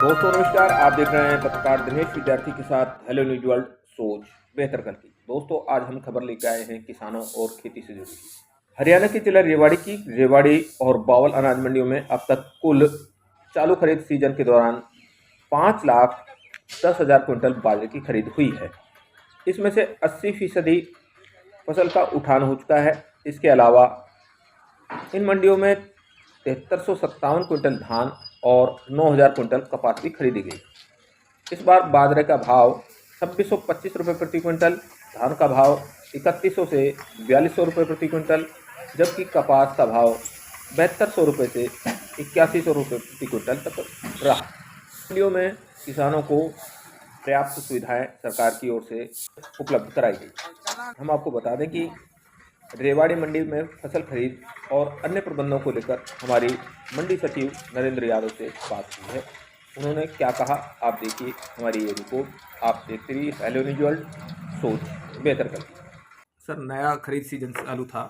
दोस्तों नमस्कार। आप देख रहे हैं पत्रकार दिनेश विद्यार्थी के साथ हेलो न्यूज वर्ल्ड सोच बेहतर कल की। दोस्तों आज हम खबर लेकर आए हैं किसानों और खेती से जुड़ी। हरियाणा के जिला रेवाड़ी और बावल अनाज मंडियों में अब तक कुल चालू खरीद सीजन के दौरान 5,10,000 क्विंटल बाजरे की खरीद हुई है। इसमें से 80% फसल का उठान हो चुका है। इसके अलावा इन मंडियों में 7357 क्विंटल धान और 9,000 क्विंटल कपास भी खरीदी गई। इस बार बाजरे का भाव 2625 रुपये प्रति क्विंटल, धान का भाव 3100 से 4200 रुपये प्रति क्विंटल, जबकि कपास का भाव 7200 रुपये से 8100 रुपये प्रति क्विंटल तक रहा। मंडियों में किसानों को पर्याप्त सुविधाएं सरकार की ओर से उपलब्ध कराई गई। हम आपको बता दें कि रेवाड़ी मंडी में फसल खरीद और अन्य प्रबंधों को लेकर हमारी मंडी सचिव नरेंद्र यादव से बात हुई है। उन्होंने क्या कहा आप देखिए हमारी ये रिपोर्ट। आप देखते रहिए हेलो न्यूज वर्ल्ड सोच बेहतर करती है। सर नया खरीद सीजन चालू था।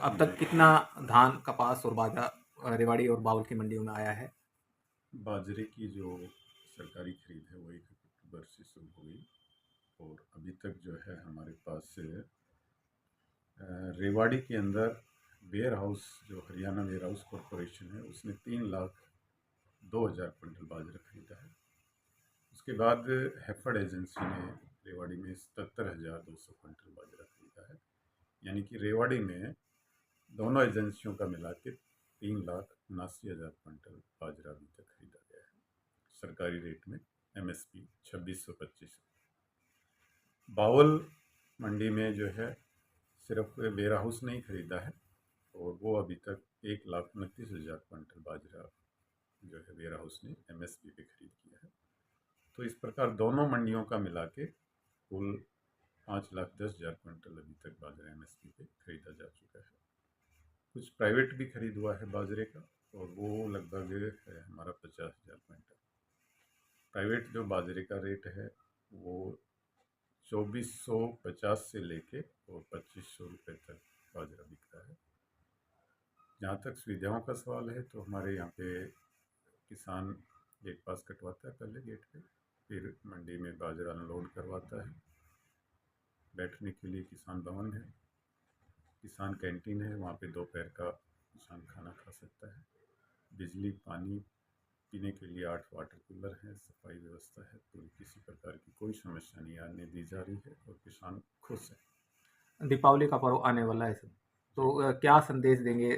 अब तक कितना धान कपास और बाजरा रेवाड़ी और बावल की मंडियों में आया है? बाजरे की जो सरकारी खरीद है वो 1 अक्टूबर से शुरू हुई और अभी तक जो है हमारे पास रेवाड़ी के अंदर वेयर हाउस जो हरियाणा वेयर हाउस कॉरपोरेशन है उसने 3,02,000 क्विंटल बाजरा खरीदा है। उसके बाद हेफर्ड एजेंसी ने रेवाड़ी में 77,200 क्विंटल बाजरा खरीदा है। यानी कि रेवाड़ी में दोनों एजेंसियों का मिला के 3,79,000 क्विंटल बाजरा अभी तक खरीदा गया है सरकारी रेट में। MSP 2625। बावल मंडी में जो है सिर्फ वेयर हाउस नहीं खरीदा है और वो अभी तक 1,29,000 क्विंटल बाजरा जो है वेयर हाउस ने MSP पे खरीद किया है। तो इस प्रकार दोनों मंडियों का मिला के कुल 5,10,000 क्विंटल अभी तक बाजरा MSP पे खरीदा जा चुका है। कुछ प्राइवेट भी खरीद हुआ है बाजरे का और वो लगभग है हमारा 50,000 क्विंटल। प्राइवेट जो बाजरे का रेट है वो 2,450 से लेके और 2,500 रुपये तक बाजरा बिकता है। जहाँ तक सुविधाओं का सवाल है तो हमारे यहाँ पे किसान गेट पास कटवाता है पहले गेट पे, फिर मंडी में बाजरा अनलोड करवाता है। बैठने के लिए किसान भवन है, किसान कैंटीन है, वहाँ पे दोपहर का किसान खाना खा सकता है। बिजली पानी पीने के लिए 8 वाटर कूलर हैं, सफाई व्यवस्था है, तो किसी प्रकार की कोई समस्या नहीं आने दी जा रही है और किसान खुश है। दीपावली का पर्व आने वाला है सर, तो क्या संदेश देंगे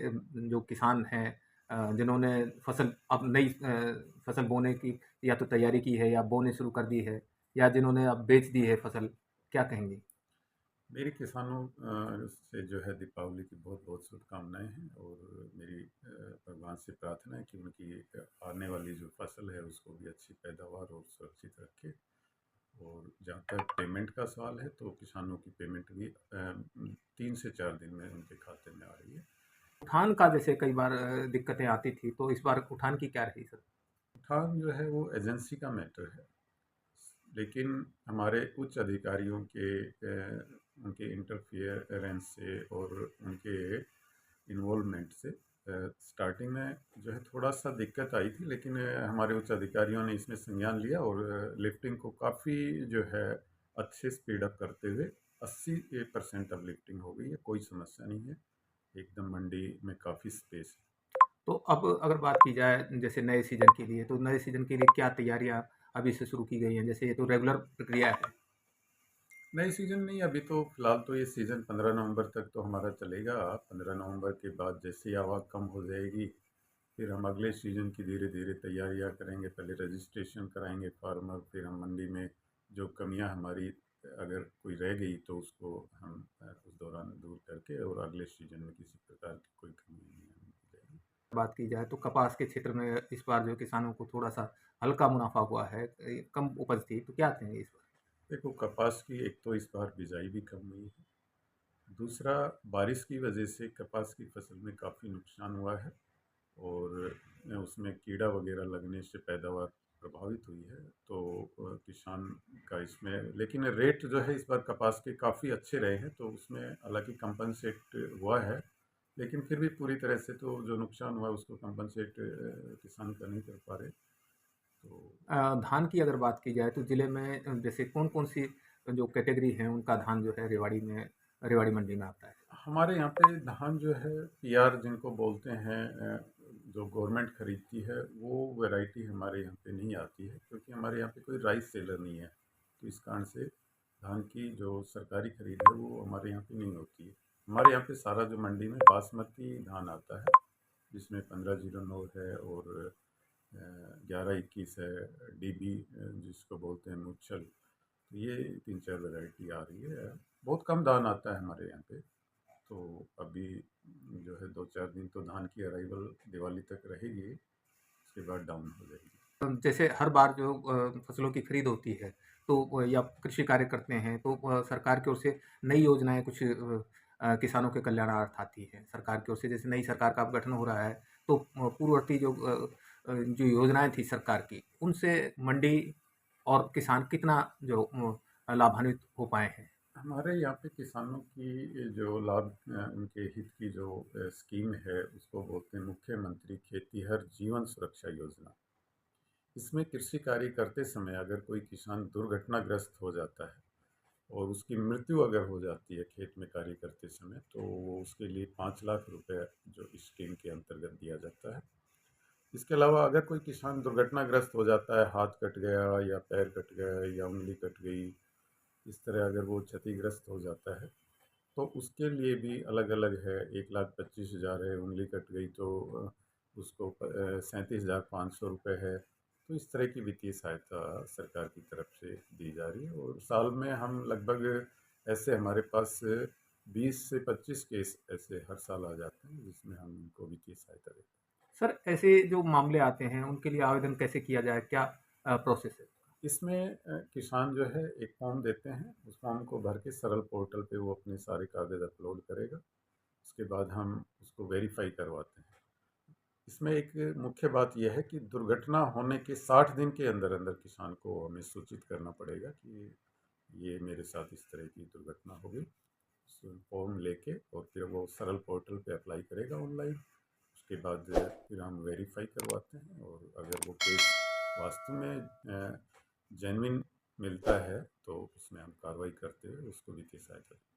जो किसान हैं जिन्होंने फसल अब नई फसल बोने की या तो तैयारी की है या बोने शुरू कर दी है या जिन्होंने अब बेच दी है फसल, क्या कहेंगे? मेरे किसानों से जो है दीपावली की बहुत बहुत शुभकामनाएं हैं और मेरी भगवान से प्रार्थना है कि उनकी आने वाली जो फसल है उसको भी अच्छी पैदावार और सुरक्षित रखे। और जहाँ तक पेमेंट का सवाल है तो किसानों की पेमेंट भी 3 से 4 दिन में उनके खाते में आ रही है। उठान का जैसे कई बार दिक्कतें आती थी, तो इस बार उठान की क्या रही सर? उठान जो है वो एजेंसी का मैटर है, लेकिन हमारे उच्च अधिकारियों के उनके इंटरफियरेंस से और उनके इन्वॉल्वमेंट से स्टार्टिंग में जो है थोड़ा सा दिक्कत आई थी, लेकिन हमारे उच्च अधिकारियों ने इसमें संज्ञान लिया और लिफ्टिंग को काफ़ी जो है अच्छे स्पीड अप करते हुए 80% अब लिफ्टिंग हो गई है, कोई समस्या नहीं है, एकदम मंडी में काफ़ी स्पेस है। तो अब अगर बात की जाए जैसे नए सीजन के लिए, तो नए सीजन के लिए क्या तैयारियां अभी से शुरू की गई हैं? जैसे ये तो रेगुलर प्रक्रिया है। नए सीज़न नहीं, अभी तो फिलहाल तो ये सीज़न 15 नवंबर तक तो हमारा चलेगा। 15 नवंबर के बाद जैसे ही आवक कम हो जाएगी फिर हम अगले सीज़न की धीरे धीरे तैयारियां करेंगे। पहले रजिस्ट्रेशन कराएंगे फार्मर, फिर हम मंडी में जो कमियां हमारी अगर कोई रह गई तो उसको हम उस दौरान दूर करके और अगले सीज़न में किसी प्रकार की कोई कमी नहीं आने देंगे। बात की जाए तो कपास के क्षेत्र में इस बार जो किसानों को थोड़ा सा हल्का मुनाफा हुआ है, कम उपज थी, तो क्या कहेंगे इस बार? देखो कपास की एक तो इस बार बिजाई भी कम हुई है, दूसरा बारिश की वजह से कपास की फसल में काफ़ी नुकसान हुआ है और उसमें कीड़ा वगैरह लगने से पैदावार प्रभावित हुई है। तो किसान का इसमें लेकिन रेट जो है इस बार कपास के काफ़ी अच्छे रहे हैं, तो उसमें हालांकि कंपनसेट हुआ है, लेकिन फिर भी पूरी तरह से तो जो नुकसान हुआ उसको कंपनसेट किसान का नहीं कर पा रहे। तो धान की अगर बात की जाए तो ज़िले में जैसे कौन-कौन सी जो कैटेगरी है उनका धान जो है रेवाड़ी मंडी में आता है? हमारे यहाँ पे धान जो है पीआर जिनको बोलते हैं, जो गवर्नमेंट खरीदती है वो वैरायटी हमारे यहाँ पे नहीं आती है, क्योंकि हमारे यहाँ पे कोई राइस सेलर नहीं है। तो इस कारण से धान की जो सरकारी खरीद है वो हमारे यहाँ पे नहीं होती है। हमारे यहाँ पे सारा जो मंडी में बासमती धान आता है, जिसमें 1509 है और 1121 है, डीबी जिसको बोलते हैं मुच्छल। तो ये 3-4 वैरायटी आ रही है। बहुत कम धान आता है हमारे यहाँ पे। तो अभी जो है 2-4 दिन तो धान की अराइवल दिवाली तक रहेगी, उसके बाद डाउन हो जाएगी। जैसे हर बार जो फसलों की खरीद होती है तो या कृषि कार्य करते हैं तो सरकार की ओर से नई योजनाएं कुछ किसानों के कल्याणार्थ आती है सरकार की ओर से। जैसे नई सरकार का अब गठन हो रहा है तो पूर्ववर्ती जो योजनाएं थी सरकार की उनसे मंडी और किसान कितना जो लाभान्वित हो पाए हैं? हमारे यहाँ पे किसानों की जो लाभ, उनके हित की जो स्कीम है उसको बोलते हैं मुख्यमंत्री खेतीहर जीवन सुरक्षा योजना। इसमें कृषि कार्य करते समय अगर कोई किसान दुर्घटनाग्रस्त हो जाता है और उसकी मृत्यु अगर हो जाती है खेत में कार्य करते समय, तो वो उसके लिए 5 लाख रुपए जो इस स्कीम के अंतर्गत दिया जाता है। इसके अलावा अगर कोई किसान दुर्घटनाग्रस्त हो जाता है, हाथ कट गया या पैर कट गया या उंगली कट गई, इस तरह अगर वो क्षतिग्रस्त हो जाता है तो उसके लिए भी अलग अलग है। 1,25,000 है, उंगली कट गई तो उसको 37,500 रुपये है। तो इस तरह की वित्तीय सहायता सरकार की तरफ से दी जा रही है और साल में हम लगभग ऐसे हमारे पास 20 से 25 केस ऐसे हर साल आ जाते हैं जिसमें हम उनको वित्तीय सहायता देते हैं। सर ऐसे जो मामले आते हैं उनके लिए आवेदन कैसे किया जाए, क्या प्रोसेस है? इसमें किसान जो है एक फॉर्म देते हैं, उस फॉर्म को भर के सरल पोर्टल पे वो अपने सारे कागज़ अपलोड करेगा। उसके बाद हम उसको वेरीफाई करवाते हैं। इसमें एक मुख्य बात यह है कि दुर्घटना होने के 60 दिन के अंदर अंदर किसान को हमें सूचित करना पड़ेगा कि ये मेरे साथ इस तरह की दुर्घटना हो गई। फॉर्म लेके और फिर वो सरल पोर्टल पे अप्लाई करेगा ऑनलाइन। उसके बाद फिर हम वेरीफाई करवाते हैं और अगर वो केस वास्तव में जेन्युइन मिलता है तो उसमें हम कार्रवाई करते हुए उसको वित्तीय सहायता देते हैं।